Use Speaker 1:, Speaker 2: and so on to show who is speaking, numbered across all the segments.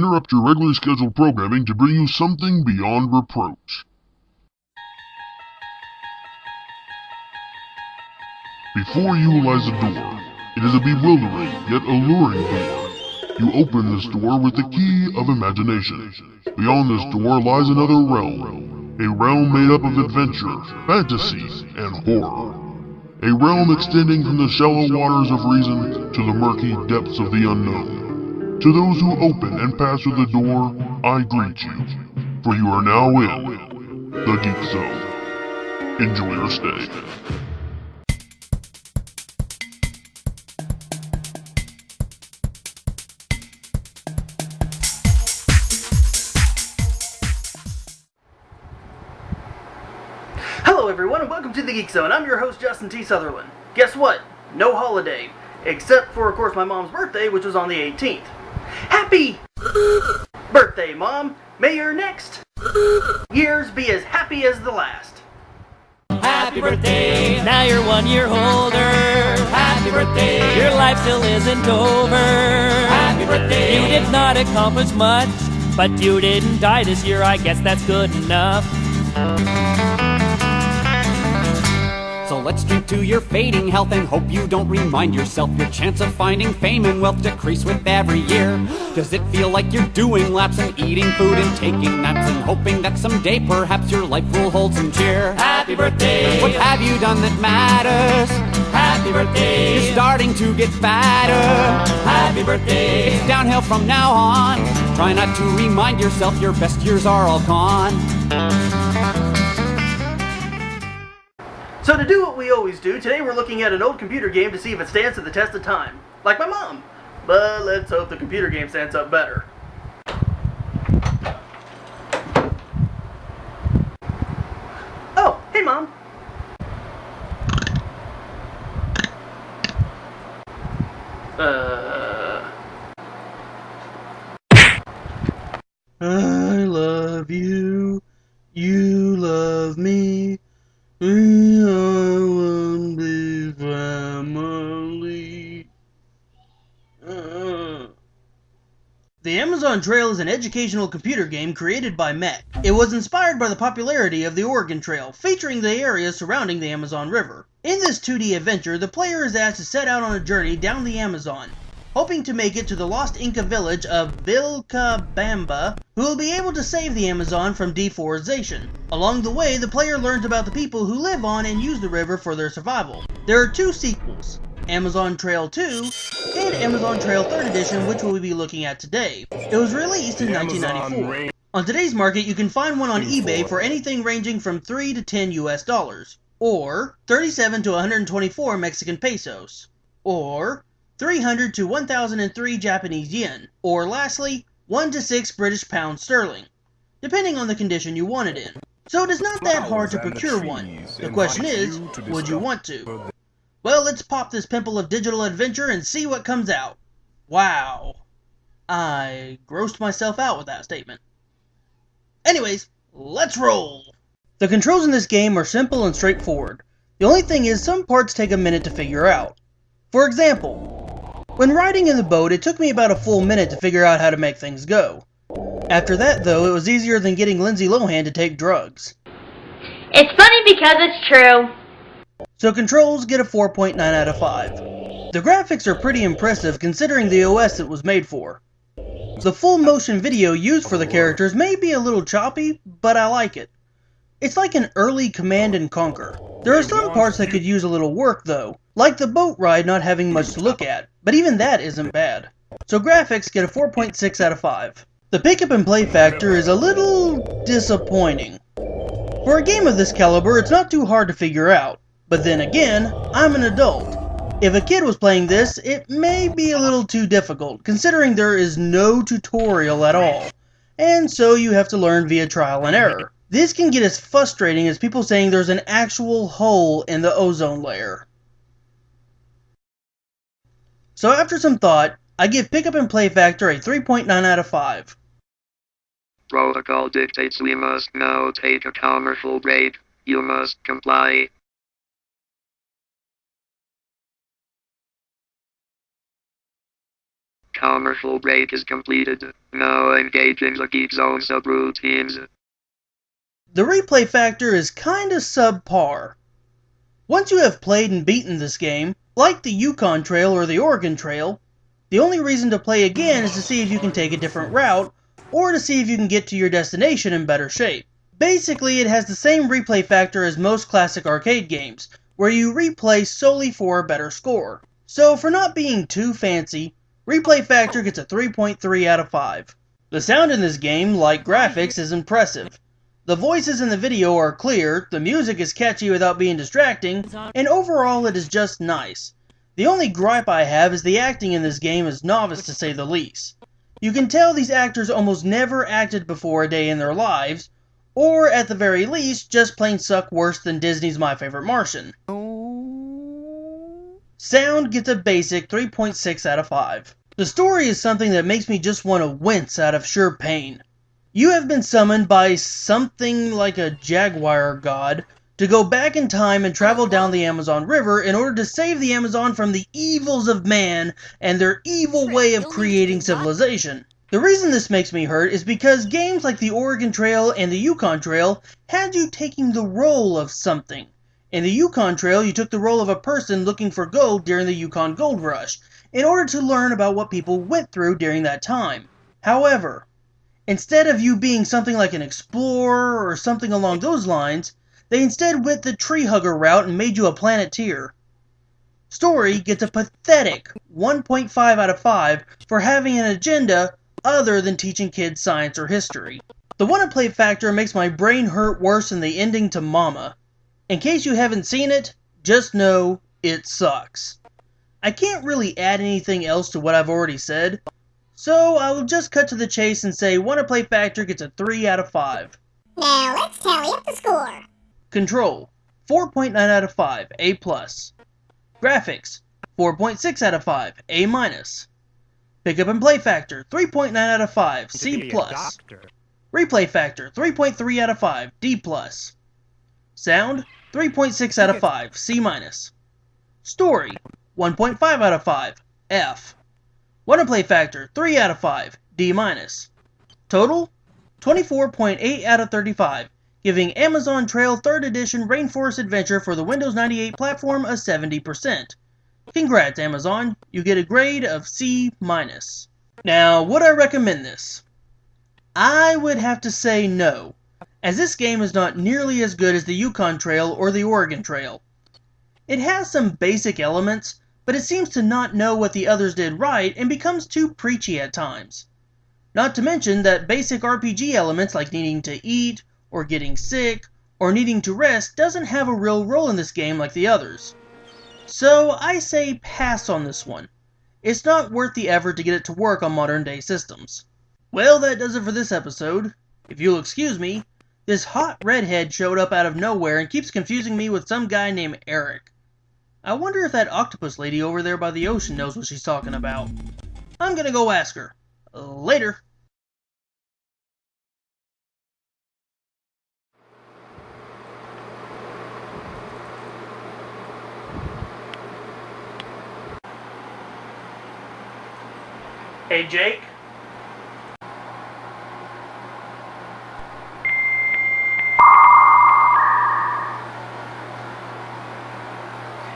Speaker 1: interrupt your regularly scheduled programming to bring you something beyond reproach. Before you lies a door. It is a bewildering yet alluring door. You open this door with the key of imagination. Beyond this door lies another realm. A realm made up of adventure, fantasy, and horror. A realm extending from the shallow waters of reason to the murky depths of the unknown. To those who open and pass through the door, I greet you. For you are now in the Geek Zone. Enjoy your stay.
Speaker 2: Hello everyone and welcome to the Geek Zone. I'm your host Justin T. Sutherland. Guess what? No holiday. Except for of course my mom's birthday, which was on the 18th. Happy birthday, Mom! May your next years be as happy as the last.
Speaker 3: Happy birthday, now you're 1 year older. Happy birthday, your life still isn't over. Happy birthday, you did not accomplish much, but you didn't die this year, I guess that's good enough.
Speaker 4: So let's drink to your fading health and hope you don't remind yourself your chance of finding fame and wealth decrease with every year. Does it feel like you're doing laps and eating food and taking naps and hoping that someday perhaps your life will hold some cheer?
Speaker 3: Happy birthday,
Speaker 4: What have you done that matters?
Speaker 3: happy birthday,
Speaker 4: You're starting to get fatter.
Speaker 3: happy birthday.
Speaker 4: It's downhill from now on. Try not to remind yourself your best years are all gone.
Speaker 2: So to do what we always do, today we're looking at an old computer game to see if it stands to the test of time. Like my mom. But let's hope the computer game stands up better. Oh, hey Mom. I love you. You love me. We are one big family. The Amazon Trail is an educational computer game created by Mech. It was inspired by the popularity of the Oregon Trail, featuring the areas surrounding the Amazon River. In this 2D adventure, the player is asked to set out on a journey down the Amazon, hoping to make it to the lost Inca village of Vilcabamba, who will be able to save the Amazon from deforestation. Along the way, the player learns about the people who live on and use the river for their survival. There are two sequels, Amazon Trail 2 and Amazon Trail 3rd Edition, which we'll be looking at today. It was released in 1994. On today's market, you can find one on eBay for anything ranging from $3 to $10 US, or 37 to 124 Mexican pesos, or 300 to 1003 Japanese yen, or lastly, 1 to 6 British pounds sterling, depending on the condition you want it in. So it is not that hard to procure one. The question is, would you want to? Well, let's pop this pimple of digital adventure and see what comes out. Wow. I grossed myself out with that statement. Anyways, let's roll! The controls in this game are simple and straightforward. The only thing is some parts take a minute to figure out. For example, when riding in the boat, it took me about a full minute to figure out how to make things go. After that, though, it was easier than getting Lindsay Lohan to take drugs.
Speaker 5: It's funny because it's true.
Speaker 2: So controls get a 4.9 out of 5. The graphics are pretty impressive considering the OS it was made for. The full motion video used for the characters may be a little choppy, but I like it. It's like an early Command and Conquer. There are some parts that could use a little work though, like the boat ride not having much to look at, but even that isn't bad. So graphics get a 4.6 out of 5. The pick up and play factor is a little disappointing. For a game of this caliber, it's not too hard to figure out. But then again, I'm an adult. If a kid was playing this, it may be a little too difficult, considering there is no tutorial at all, and so you have to learn via trial and error. This can get as frustrating as people saying there's an actual hole in the ozone layer. So after some thought, I give pick up and play factor a 3.9 out of 5.
Speaker 6: Protocol dictates we must now take a commercial break. You must comply. Commercial break is completed. Now engage in the Geek Zone subroutines.
Speaker 2: The replay factor is kinda subpar. Once you have played and beaten this game, like the Yukon Trail or the Oregon Trail, the only reason to play again is to see if you can take a different route, or to see if you can get to your destination in better shape. Basically, it has the same replay factor as most classic arcade games, where you replay solely for a better score. So for not being too fancy, replay factor gets a 3.3 out of 5. The sound in this game, like graphics, is impressive. The voices in the video are clear, the music is catchy without being distracting, and overall it is just nice. The only gripe I have is the acting in this game is novice to say the least. You can tell these actors almost never acted before a day in their lives, or at the very least, just plain suck worse than Disney's My Favorite Martian. Sound gets a basic 3.6 out of 5. The story is something that makes me just want to wince out of sheer pain. You have been summoned by something like a jaguar god to go back in time and travel down the Amazon River in order to save the Amazon from the evils of man and their evil way of creating civilization. The reason this makes me hurt is because games like the Oregon Trail and the Yukon Trail had you taking the role of something. In the Yukon Trail, you took the role of a person looking for gold during the Yukon Gold Rush, in order to learn about what people went through during that time. However, instead of you being something like an explorer or something along those lines, they instead went the tree hugger route and made you a planeteer. Story gets a pathetic 1.5 out of 5 for having an agenda other than teaching kids science or history. The wanna-play factor makes my brain hurt worse than the ending to Mama. In case you haven't seen it, just know it sucks. I can't really add anything else to what I've already said, so I will just cut to the chase and say wanna-play factor gets a 3 out of 5.
Speaker 7: Now let's tally up the score.
Speaker 2: Control, 4.9 out of 5, A+. Graphics, 4.6 out of 5, A-. Pickup and play factor, 3.9 out of 5, C+. Replay factor, 3.3 out of 5, D+. Sound, 3.6 out of 5, C-. Story, 1.5 out of 5, F. Wanna-play factor, 3 out of 5, D-. Total, 24.8 out of 35, giving Amazon Trail 3rd Edition Rainforest Adventure for the Windows 98 platform a 70%. Congrats, Amazon, you get a grade of C-. Now, would I recommend this? I would have to say no, as this game is not nearly as good as the Yukon Trail or the Oregon Trail. It has some basic elements, but it seems to not know what the others did right and becomes too preachy at times. Not to mention that basic RPG elements like needing to eat, or getting sick, or needing to rest doesn't have a real role in this game like the others. So I say pass on this one. It's not worth the effort to get it to work on modern day systems. Well, that does it for this episode. If you'll excuse me, this hot redhead showed up out of nowhere and keeps confusing me with some guy named Eric. I wonder if that octopus lady over there by the ocean knows what she's talking about. I'm gonna go ask her. Later. Hey, Jake?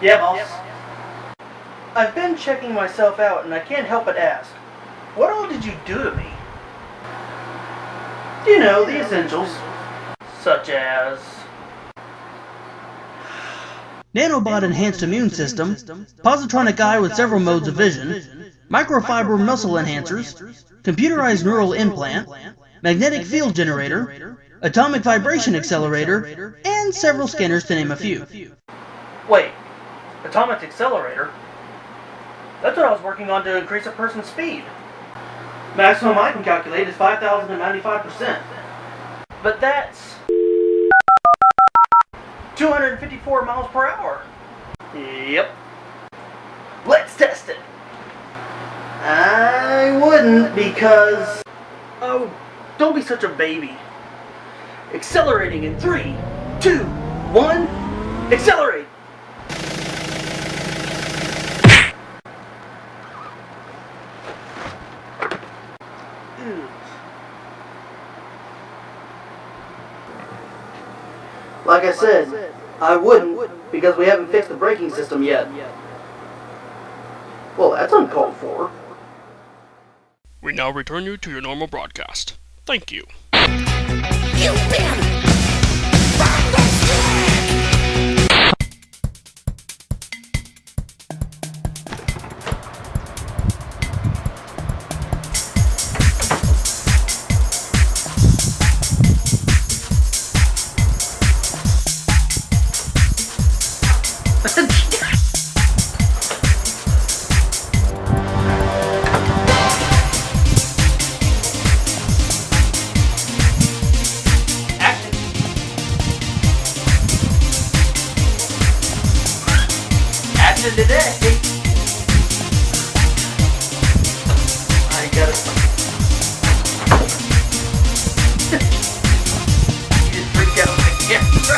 Speaker 2: Yeah, boss. I've been checking myself out and I can't help but ask, what all did you do to me? You know, the essentials. Such as... Nanobot enhanced immune system, positronic eye with several modes of vision, microfiber muscle enhancers, computerized neural implant, magnetic field generator, atomic vibration accelerator, and several scanners to name a few. Wait, atomic accelerator? That's what I was working on to increase a person's speed. Maximum I can calculate is 5,095%. But that's 254 miles per hour. Yep. Let's test it. I wouldn't because... Oh, don't be such a baby. Accelerating in 3, 2, 1, accelerate! Like I said, I wouldn't, because we haven't fixed the braking system yet. Well, that's uncalled for.
Speaker 8: We now return you to your normal broadcast. Thank you.
Speaker 2: Action today. I gotta. You just freaked out my camera.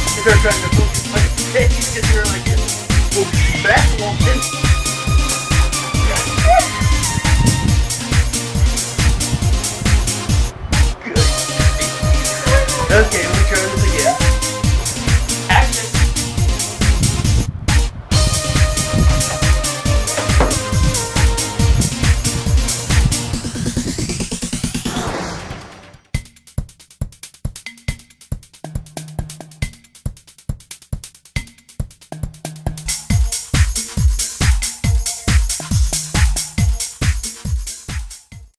Speaker 2: You start trying to focus my face because you're like, back woman.